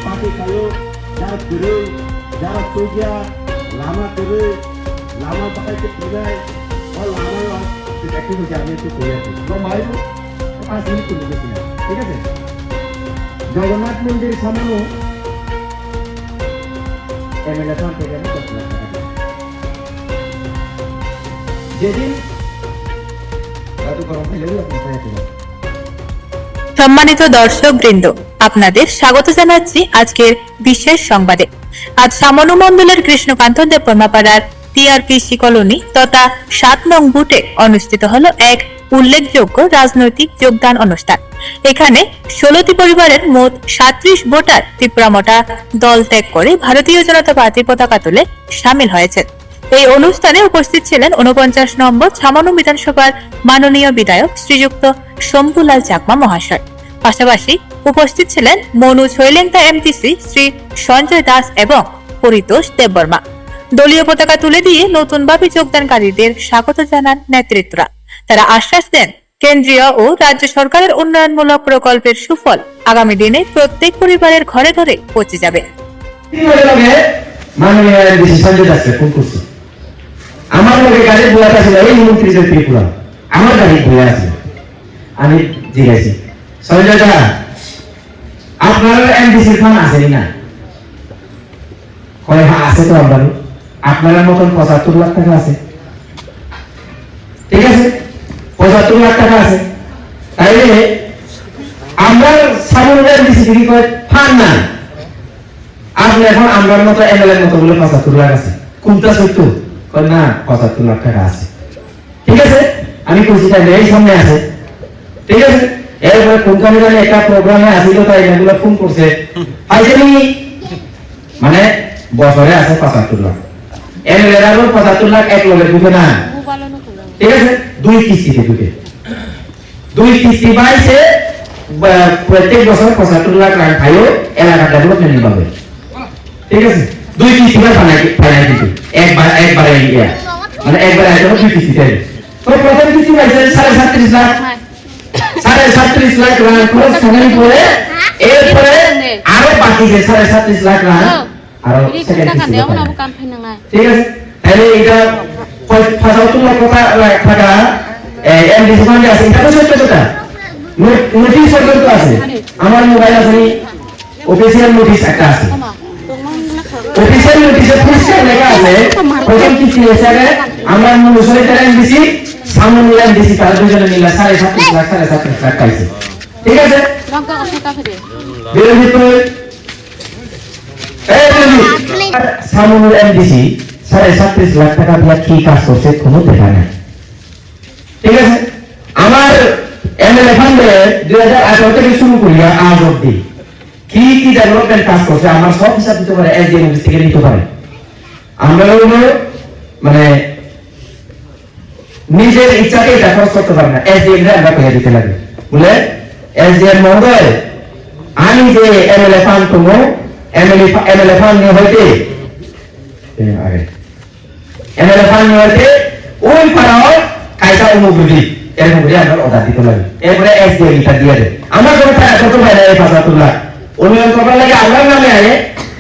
pakai kayu jarak kiri jarak tujuh lama kiri lama pakai kiri और lama active हो जाने से कोई है तो हमारे को पास ही कुछ नहीं है ठीक है जगन्नाथ मंदिर सामने एमएलए का टेगा नहीं कर सकता जेदिन रातु करो पहले भी अपने साथ है সম্মানিত দর্শকবৃন্দ, আপনাদের স্বাগত জানাচ্ছি আজকের বিশেষ সংবাদে। আজ সামনু মণ্ডলের কৃষ্ণকান্ত দেববর্মাপাড়ার টিআরপিসি কলোনি তথা ৭ নং বুথে অনুষ্ঠিত হলো এক উল্লেখযোগ্য রাজনৈতিক যোগদান অনুষ্ঠান। এখানে ১৬টি পরিবারের মোট ৩৭ ভোটার ত্রিপুরামোটা দল ত্যাগ করে ভারতীয় জনতা পার্টির পতাকা তুলে সামিল হয়েছে। এই অনুষ্ঠানে উপস্থিত ছিলেন ৪৯ নম্বর ছামানু বিধানসভার মাননীয় বিধায়ক শ্রীযুক্ত শম্ভুলাল চাকমা মহাশয়। পাশাপাশি উপস্থিত ছিলেন মনু ছৈলেংতা এমটিসি শ্রী সঞ্জয় দাস এবং পরিতোষ দেববর্মা। দলীয় পতাকা তুলে দিয়ে নতুনভাবে যোগদানকারীদের স্বাগত জানান নেতৃত্বরা। তারা আশ্বাস দেন কেন্দ্রীয় ও রাজ্য সরকারের উন্নয়নমূলক প্রকল্পের সুফল আগামী দিনে প্রত্যেক পরিবারের ঘরে ঘরে পৌঁছে যাবে। আমার লোকে গাড়ি বয়াত আছে এই মন্ত্রীদের ত্রিপুরা আমার গাড়ি বয়া আছে আমি জিজ্ঞাসি সঞ্জয় দা আপনার এমডিসির ফান্ড আছে না কয় হ্যাঁ আছে তো আমারও আপনার মতন ৭৫ লাখ টাকা আছে ঠিক আছে ৭৫ লাখ টাকা আছে তাইলে আমরা সামনের এমডিসি থেকে কয় ফান্ড না আপনি এখন আমরার মতো এমএলএর মতো বলে ৭৫ লাখ আছে কোনটা সত্য না ৭৫ লাখ টাকা আছে ঠিক আছে আমি কইছি তাই এই সামনে আছে ঠিক আছে এরপরে কোম্পানি জানে একটা প্রোগ্রামে আসিল তাই এগুলো ফোন করছে আইজনি মানে বছরে আছে ৭৫ লাখ এমএলএর আরো ৭৫ লাখ এক লগে ঢুকে না ঠিক আছে দুই কিস্তিতে ঢুকে দুই কিস্তি বাইছে প্রত্যেক বছর ৭৫ লাখ টাকা খাইও এলাকা ডেভেলপমেন্ট পাবে ঠিক আছে দুই কিস্তি ফাইনাল কিন্তু একবারে ইয়া মানে একবারে আইতো দুই কিস্তি চাই তো প্রথম কিস্তি পাইছে ৩৭.৫ লাখ ৩৭.৫ লাখ রান খরচ ফাইনাল করে এরপরে আরো বাকি যে ৩৭.৫ লাখ রান আরো সেকেন্ড কিস্তি ঠিক আছে তাহলে এটা ৭৫ লাখ টাকা এমডিসি ফান্ডে আছে এটা তো সত্য কথা নোটিশ সরকার তো আছে আমার মোবাইল আছে অফিসিয়াল নোটিশ একটা আছে অফিসিয়াল নোটিশে পরিষ্কার লেখা আছে প্রথম কিস্তি হিসাবে আমরা মুসলিমদের এমডিসি সামনে এমডিসি তার দুজনে মিলে ৩৭.৫ লাখ ৩৭.৫ লাখ পাইছে ঠিক আছে বিরোধী তো সামনে এমডিসি ৩৭.৫ লাখ টাকা দিয়ে কি কাজ করছে কোনো দেখা নাই ঠিক আছে আমার এমএলএ ফান্ডে ২০১৮ থেকে শুরু করিয়া আজ অবধি কি কি ডেভেলপমেন্ট কাজ করছে আমার সব হিসাব দিতে পারে এসডিএম অফিস থেকে নিতে পারে আমরা মানে নিজের ইচ্ছাতে এটা খরচ করতে পারে না এসডিএম রে আমরা পেয়ে দিতে লাগে বলে এসডিএম মহোদয় আমি যে এমএলএ ফান্ড করবো এমএলএ ফান্ড নিয়ে হইতে এমএলএ ফান্ড নিয়ে হইতে ওই পাড়াও কায়সা অনুভূতি এরকম করে আমরা অর্ডার দিতে লাগে এরপরে এসডিএম এটা দিয়ে দেয় আমার কোনো টাকা কত পাই না এই ৭৫ লাখ উন্নয়ন করার লাগে আমার নামে আনে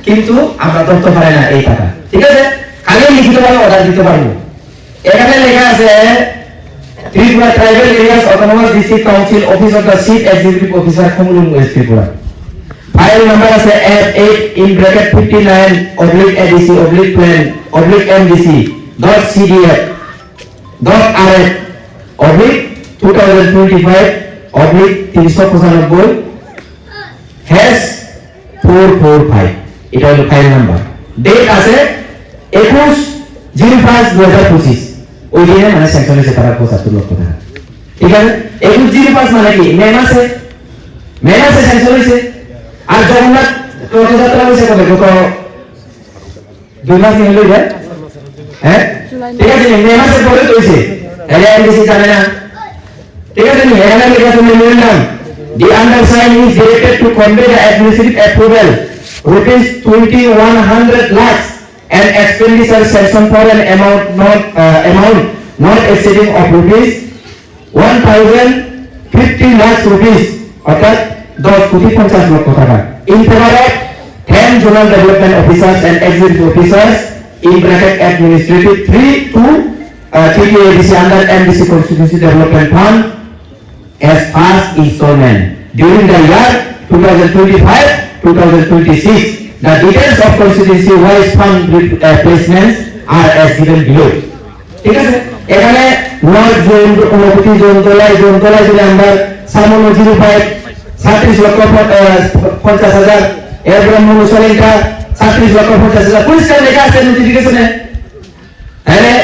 কিন্তু আমরা ধরতে পারি না এই টাকা ঠিক আছে খালি লিখিতভাবে অর্ডার দিতে পারবো এখানে লেখা আছে Tripura tribal areas autonomous district council office of the chief executive officer Khumulwng west Tripura file number আছে F8-ADC/plan/MDC.CDF.RF/2025/395 #445 এটা হলো ফাইল নাম্বার ডেট আছে 21/05/2025 ওই দিনে মানে স্যাংশন হয়েছে তারা ৭৫ লক্ষ টাকা ঠিক আছে 21/05 মানে কি মে মাসে স্যাংশন হয়েছে আর জগন্নাথ রথযাত্রা হয়েছে কবে গত 2 মাস হলো যায় হ্যাঁ ঠিক আছে মে মাসে পরে তো হয়েছে এলআইডিসি জানে না ঠিক আছে নি এখানে লেখা আছে memorandum The undersigned is directed to convey the administrative approval rupees 2,100 lakhs and expenditure sanction for an amount not exceeding of rupees 1050 lakhs rupees অর্থাৎ 10 কোটি 50 লক্ষ টাকা in favor of 10 zonal development officers and executive officers in bracket administrative 3 to TDADC under MDC Constituency Development Fund as first installment during the year 2025-2026. The details of constituency wise fund placements are as given below. ঠিক আছে, এখানে নয় zone, অনুভূতি zone, তোলায় যদি আমরা সামান্য 36 লক্ষ 50,000, এরপরে মনুসলিংটা 36 লক্ষ 50,000 পরিষ্কার লেখা আছে নোটিফিকেশনে। হ্যাঁ,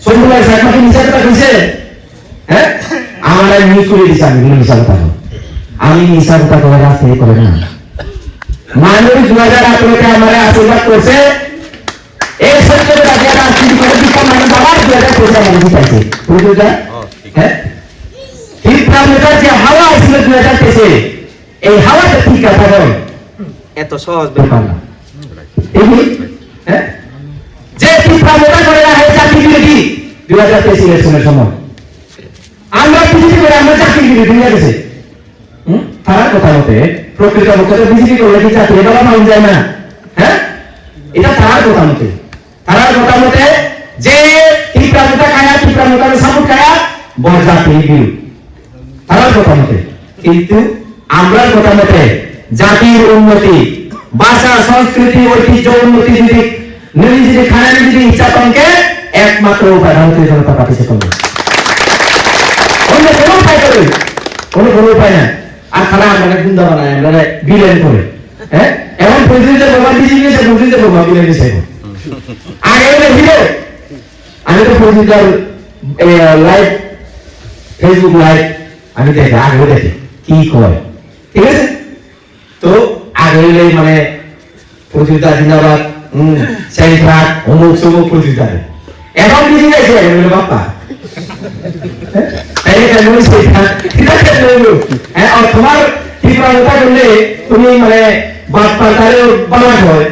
সবগুলো সাইডমাকে নিচে কথা কইছে। হ্যাঁ, আমার নিউজ করে দিছে, আমি মিশা কথা বলি। আমি মিশা কথা করে রাজনীতি করে না। মাননীয় 2018-তে আমারে আশীর্বাদ করছে, এই সত্যটা যে রাজনীতি করে দিতে মানে বাবার 2025 আমাকে জিতাইছে। বুঝছো? হ্যাঁ, ঠিক প্রাণের যে হাওয়া আসছিল 2023-এ, এই হাওয়াটা ঠিক কথা বল। এত সহজ ব্যাপার না। এই হ্যাঁ, যে ঠিক প্রাণের করে না হয় জাতি বিরোধী 2023 ইলেকশনের সময়। আমরা বিজেপি করে আমরা জাতি বিরোধী হয়ে গেছে। তার কথা মতে প্রকৃত পক্ষে বিজেপি করলে কি জাতি এটা মাউন যায় না? হ্যাঁ, এটা তার কথা মতে যে তীব্রামতা খায়া তীব্রামতার সাপোর্ট খায়া বড় জাতি বিরোধী তার কথা মতে। কিন্তু আমরা কথা মতে জাতির উন্নতি, ভাষা, সংস্কৃতি, ঐতিহ্য উন্নতি যদি নিজে খানা যদি ইচ্ছা কমকে একমাত্র উপায় ভারতীয় জনতা পার্টি করবে। অন্য কোনো উপায় করবে, কোনো উপায় না। আর খানা মানে গুন্ডা বানায়, আমরা বিলেন করে। হ্যাঁ, এখন প্রতিনিধিদের বাবা বিজেপি গেছে, প্রতিনিধিদের বাবা বিলেন গেছে। আগে হিরো আমি তো প্রতিনিধির লাইভ ফেসবুক লাইভ আমি দেখি, আগে দেখি কি করে। ঠিক আছে, তো আগে মানে প্রতিযোগিতা জিন্দাবাদ, সেন্ট্রাক, অমুক সমুক প্রতিযোগিতা। এখন বিজেপি গেছে বাপ্পা তোমার তীব্রতা করলে তুমি মানে বাপ্পা তারেও বালা হয়,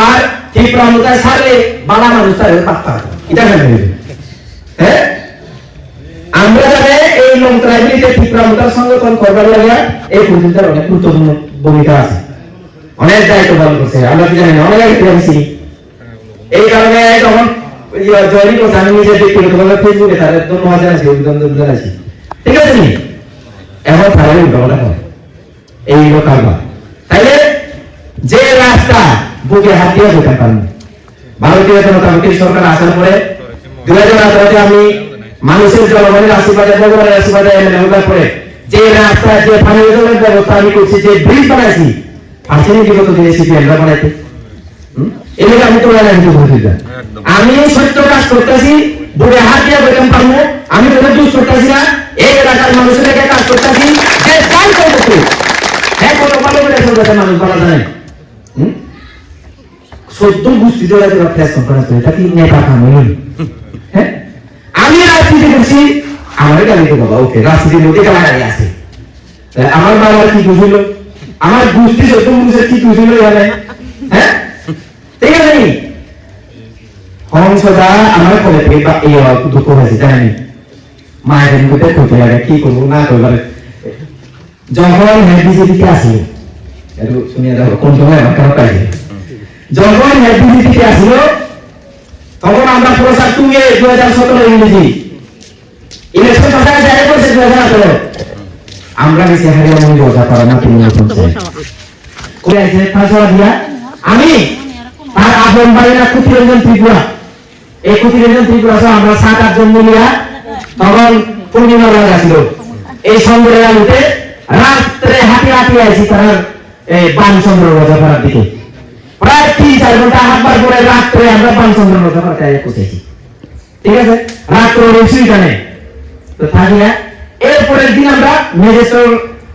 আর তীব্রতা ছাড়লে বালা মানুষ তারেও বাপ্পা এটা কেন? হ্যাঁ, আমরা যাবে এই মন্ত্রালয়গুলিতে তীব্রতার সংগঠন করবার লাগে এই প্রতিযোগিতার অনেক গুরুত্বপূর্ণ ভূমিকা আছে, অনেক দায়িত্ব পালন করছে। আমরা কি জানি অনেক দায়িত্ব জানছি। এই কারণে যখন জয়নি করছে আমি নিজে ব্যক্তিগতভাবে ফেসবুকে তাদের ধন্যবাদ জানাচ্ছি, অভিনন্দন জানাচ্ছি। ঠিক আছে নি, এখন তারা উল্টোপাল্টা করে এই কারবার। তাইলে যে রাস্তা বুকে হাত দিয়ে যেতে পারেন ভারতীয় জনতা পার্টির সরকার আসার পরে 2018-তে আমি মানুষের জনগণের আশীর্বাদে, ভগবানের আশীর্বাদে এমএলএ হওয়ার পরে যে রাস্তা, যে পানীয় জলের ব্যবস্থা আমি করছি, যে ব্রিজ বানাইছি, আসেনি বিগত দিনে সিপিএমরা বানাইতে। এগুলো আমি তো আমি সত্য কাজ করতেছি, বুড়ে হাত দিয়ে বেতন পাবো, আমি কোনো দুষ করতেছি না। এই এলাকার মানুষের কাজ করতেছি, যে যাই করতেছি হ্যাঁ, কোনো ভালো করে চলতে মানুষ বলা যায়। সত্য গোষ্ঠী জোড়া জোড়া প্রেস কনফারেন্স করে এটা কি নেতা কামড়? হ্যাঁ, আমি রাজনীতি করছি, আমার গালি তো বাবা ওকে রাজনীতির মধ্যে গালাগালি আছে। আমার বাবার কি বুঝিল, আমার গোষ্ঠী সত্য মানুষের কি বুঝিল এখানে? হ্যাঁ, ঠিক আছে নি, হংসদা আমার করে দুঃখ হয়েছে জানি মায়ের মধ্যে করতে লাগে কি করবো না করবার। যখন বিজেপিতে আসিল শুনিয়ে দেখো কোন সময় আমার কেন পাইছে, যখন বিজেপিতে আসিল তখন আমরা প্রচার তুলে 2017 ইংরেজি ইলেকশন সরকার জারি করছে 2018 আমরা বেশি হারিয়ে মনে বসা করা না তুমি করে আছে তাছাড়া দিয়া আমি তার আপন বাড়িরা কুতিরঞ্জন ত্রিপুরা, এই কুতিরঞ্জন ত্রিপুরা সহ আমরা 7-8 জন মিলিয়া তখন পূর্ণিমা রাত আসছিল এই সন্ধ্যের আলোতে রাত্রে হাঁটি হাঁটি আসি তার বানচন্দ্র রোজাপাড়ার দিকে প্রায় 3-4 ঘন্টা হাঁটবার পরে রাত্রে আমরা বানচন্দ্র রোজাপাড়ায় পৌঁছেছি। ঠিক আছে, রাত্রে রসুইটা নেই তো থাকি না। এরপরের দিন আমরা মেজেশ্বর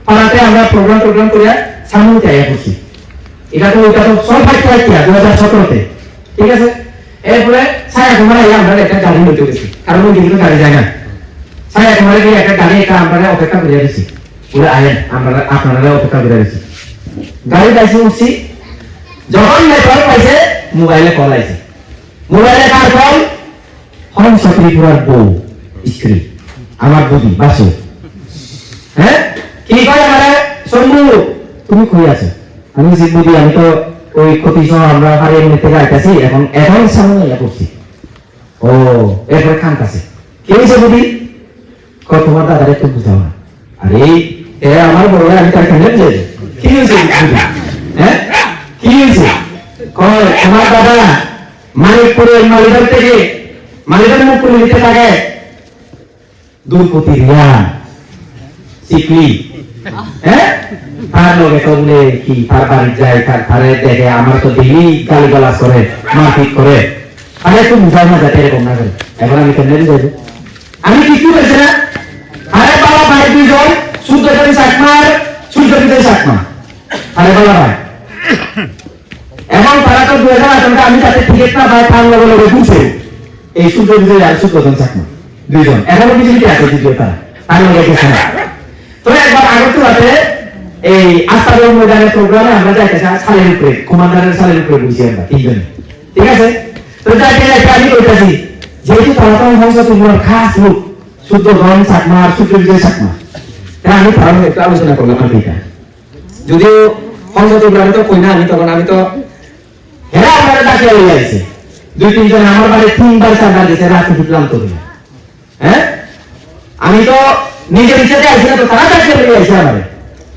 পাড়াতে আমরা প্রোগ্রাম করে সামনে আইয়া করছি। এটা তো সব ফাইট 2017-তে। ঠিক আছে, এরপরে ছায়া কুমার আমরা একটা গাড়ি নিতে গেছি, কারণ ওই দিকে গাড়ি যায় না। ছায়া কুমারে গিয়ে একটা গাড়ি আমরা অপেক্ষা করে দিয়েছি, পুরো আয়েন আমরা আপনারা অপেক্ষা করে দিয়েছি। গাড়ি পাইছি উঠছি, যখন নেটওয়ার্ক পাইছে মোবাইলে কল আইছে, মোবাইলে কার কল? হংস ত্রিপুরার বউ স্ত্রী আমার বুদ্ধি বাসে হ্যাঁ কি কয় আমারে শম্ভু তুমি কই আছো আমি বলছি বুদ্ধি আমি তো ওই ক্ষতি সহ আমরা হারিয়ে নিতে যাইতেছি এখন সামনে ইয়া করছি ও এরপরে খান কাছে কি হয়েছে বুদ্ধি তোমার দাদার একটু বুঝাও না আরে আমার বড় আমি তার কেন কি হয়েছে হ্যাঁ কি হয়েছে কয় আমার দাদা মালিকপুরের মালিকের থেকে মালিকের মুখ করে নিতে থাকে দুর্পতি রিয়া শিখলি হ্যাঁ তার লোকে করলে কি তার বাড়ি যায় তার ঘরে দেখে আমার তো ডেলি গালি গালাজ করে মারপিট করে আরে একটু বুঝাও না যাতে এরকম না করে এখন আমি কেন যাবো আমি কিছু বলছি না আরে বাবা ভাই দুইজন সূর্য যদি চাকমার সূর্য যদি চাকমা আরে বাবা ভাই এখন তারা তো 2018 আমি তাতে টিকিট না ভাই ফান লগে লগে ঘুরছে এই সূর্য বিজয় আর সূর্যধন চাকমা দুইজন এখনো বিজেপিতে আছে দ্বিতীয় তারা ফান লগে গেছে না তো একবার আগরতলাতে এই আস্তাবল ময়দানের প্রোগ্রামে আমরা যাইতেছি সালের উপরে কমান্ডারের সালের উপরে বসি আমরা তিনজন ঠিক আছে তো যাইতে যাইতে আমি কইতাছি যেহেতু তারা তো হংস তোমার খাস লোক সূর্যধন চাকমা আর সূর্য বিজয় চাকমা তাই আমি তার একটু আলোচনা করলাম আর এটা যদিও হংস তোমরা তো কই না আমি তো হেরা আমার ডাকে হয়ে যাচ্ছে দুই তিনজন আমার বাড়ি 3 বার 4 বার গেছে রাতে ঢুকলাম তো হ্যাঁ আমি তো নিজের ইচ্ছাতে আইছি না তো তারা ডাকে হয়ে যাচ্ছে আমার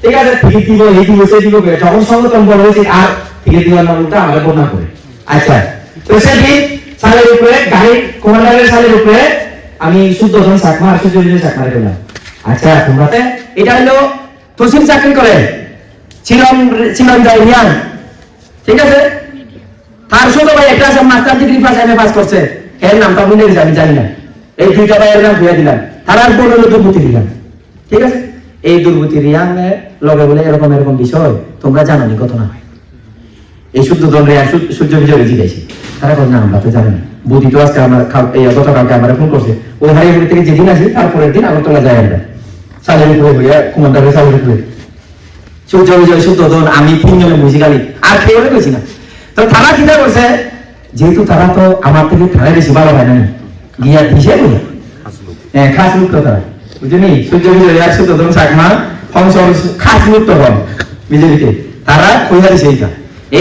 ঠিক আছে টিকিট দিব এই দিব সেই দিব যখন সংগঠন বড় হয়েছে আর টিকিট দেওয়ার নামটা আমরা বর্ণনা করি আচ্ছা তো সেদিন সালের উপরে গাড়ি কমান্ডারের সালের উপরে আমি সূর্যধন চাকমা আর সূর্য বিজয় চাকমা করলাম আচ্ছা তোমরাতে এটা হলো তহসিল চাকরি করে ছিলাম যায় রিয়ান ঠিক আছে তার ছোট ভাই একটা আছে master degree pass MA pass করছে এর নামটা বলে আমি জানি না এই দুইটা ভাইয়ের নাম ধুয়ে দিলাম তার আর বড় হলো দুর্বতী রিয়ান ঠিক আছে এই দুর্বতী রিয়ানের লগে বলে এরকম বিষয় তোমরা জানো নি কত না এই সূর্যধন রিয়ান সূর্য বিজয় জিতেছে তারা বলে না আমরা তো জানি না বুদ্ধি তো আজকে আমার এই গতকালকে আমার ফোন করছে ওই হারিয়াপুরি থেকে যেদিন আসি তারপরের দিন আগরতলা যায় আমরা সালের উপরে হইয়া কমান্ডারের সালের উপরে সূর্য বিজয় সূর্যধন আমি 3 জনে বুঝি গালি আর কেউ কইছি না তো তারা কিনা করছে যেহেতু তারা তো আমার থেকে থানায় বেশি ভালো হয় না গিয়া দিছে বলে খাস লোক তো তারা বুঝলি সূর্য বিজয় আর সূর্যধন চাকমা হংস খাস লোক তো হন বিজেপিতে তারা কইয়া দিছে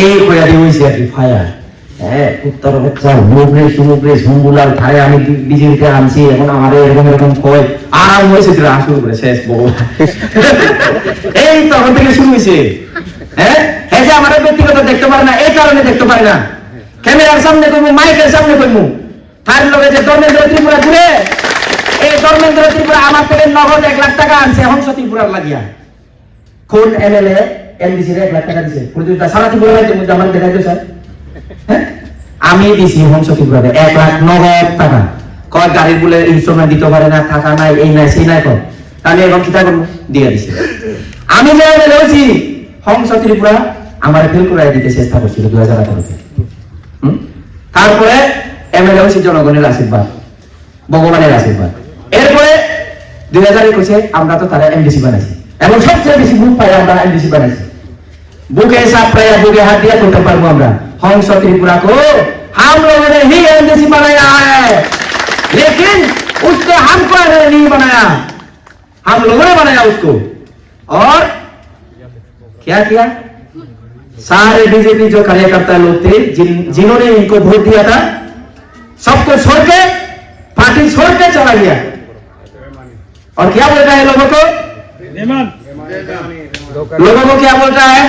এই কইয়া দিয়ে হইছে আর কি ফায়ার উত্তর বাচ্চা সমুদ্রে শম্ভুলাল ঠায় আমি বিজেপিতে আনছি এখন আমাদের এরকম কয় আরাম হয়েছে শুরু করে শেষ বড় এই তখন থেকে শুরু হয়েছে হ্যাঁ যে আমাদের ব্যক্তিগত দেখতে পারে না এই কারণে দেখতে পারে না ক্যামেরার সামনে করবো মাইকের সামনে করবো তার লোকে যে ধর্মেন্দ্র ত্রিপুরা ঘুরে এই ধর্মেন্দ্র ত্রিপুরা আমার থেকে নগদ 1 লাখ টাকা আনছে হংস ত্রিপুরার লাগিয়া কোন এমএলএ এমডিসি 1 লাখ টাকা দিছে সারা ত্রিপুরার মধ্যে আমার দেখাইতো স্যার আমি দিছি হংস ত্রিপুরাতে 1 লাখ নগদ টাকা কয় গাড়ির বলে ইনস্টলমেন্ট দিতে পারে না টাকা নাই এই নাই সেই নাই কর তাহলে এখন কিটা করবো দিয়ে দিছে আমি যে বলছি হংস ত্রিপুরা আমার ফেল করে দিতে চেষ্টা করছিল 2018-তে তারপরে এমএলএ হচ্ছে জনগণের আশীর্বাদ ভগবানের আশীর্বাদ এরপরে 2021-এ আমরা তো তারা এমডিসি বানাইছি এবং সবচেয়ে বেশি বুক পাই আমরা এমডিসি বানাইছি बुके साथ प्रया बुके हाथ दिया तो पर हमरा हंस त्रिपुरा को हम लोगों ने ही एमडीसी बनाया है लेकिन उसको हमको नहीं बनाया हम लोगों ने बनाया उसको और क्या किया सारे बीजेपी जो कार्यकर्ता लोग थे जिन्होंने इनको वोट दिया था सबको छोड़ के पार्टी छोड़ के चला गया और क्या बोल रहा है लोगों को लोगों को क्या बोलता है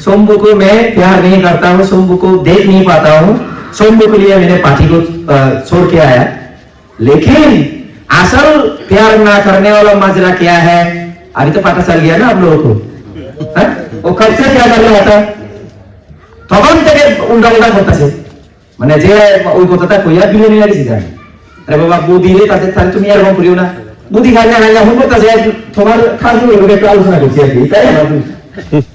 शंभू को मैं प्यार नहीं करता हूँ शंभू को देख नहीं पाता हूँ शंभू के लिए मैंने पार्टी को छोड़ के आया लेकिन असल प्यार ना करने वाला मसला क्या है अभी तो पता चल गया ना आप लोगों को वो कब से क्या कर रहा था তখন থেকে উল্টা উল্টা করতেছে মানে যে ওই কথাটা কইয়া বিলিয়নি লাগিছে জানি আরে বাবা বুদ্ধি রে তাতে তুমি এরকম করিও না বুদ্ধি খাইলে না এখন করতেছে তোমার খাস লোক একটু আলোচনা করছি আর কি তাই না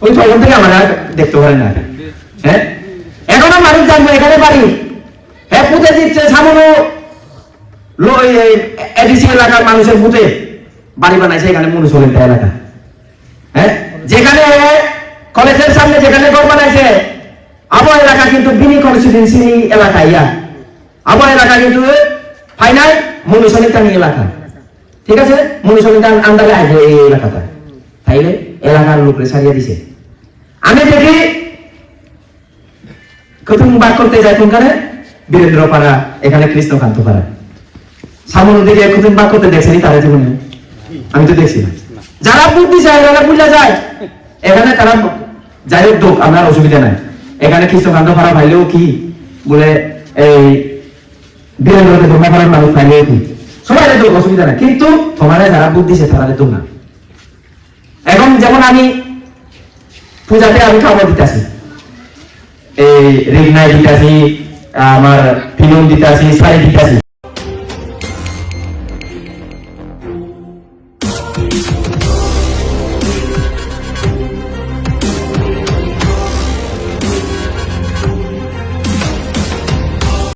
ওই তখন থেকে আমরা দেখতে পারি না হ্যাঁ এখনো মানুষ জানবো এখানে বাড়ি হ্যাঁ পুঁতে দিচ্ছে সামনে এডিসি এলাকার মানুষের পুঁতে বাড়ি বানাইছে এখানে মনুষ্যলেন এলাকা হ্যাঁ যেখানে কলেজের সামনে যেখানে ঘর বানাইছে আবহাওয়া এলাকা কিন্তু বিনি কনস্টিটিউয়েন্সি এলাকা ইয়া আবহাওয়া এলাকা কিন্তু ফাইনাল মনুষ্যনিতান এলাকা, ঠিক আছে, মনুষ্যনিতান আন্দারে আসবে এই এলাকাটা, তাইলে এলাকার লোকরে ছাড়িয়ে দিছে। আমি দেখি কুতুম বাক করতে যাই কোনখানে বীরেন্দ্র পাড়া, এখানে কৃষ্ণকান্ত পাড়া, সামনের দিকে কুতুম বাক করতে দেখছেনি তারা জীবনে? আমি তো দেখছি না। যারা বুদ্ধি চায় যারা বুঝা যায় এখানে তারা যাই হোক দোক, আমার অসুবিধা নাই। এখানে কৃষ্ণকান্ত পাড়া ভাইলেও কি বলে, এই বীরেন্দ্রকে ধর্মা পাড়ার মানুষ ভাইলেও কি, সবাই দোক, অসুবিধা নাই। কিন্তু তোমার যারা বুদ্ধি সে তারা দোক না। এখন যেমন আমি পূজাতে আমি খাবার দিতেছি, এই রিগনায় দিতেছি, আমার ফিলম দিতেছি, শাড়ি দিতেছি।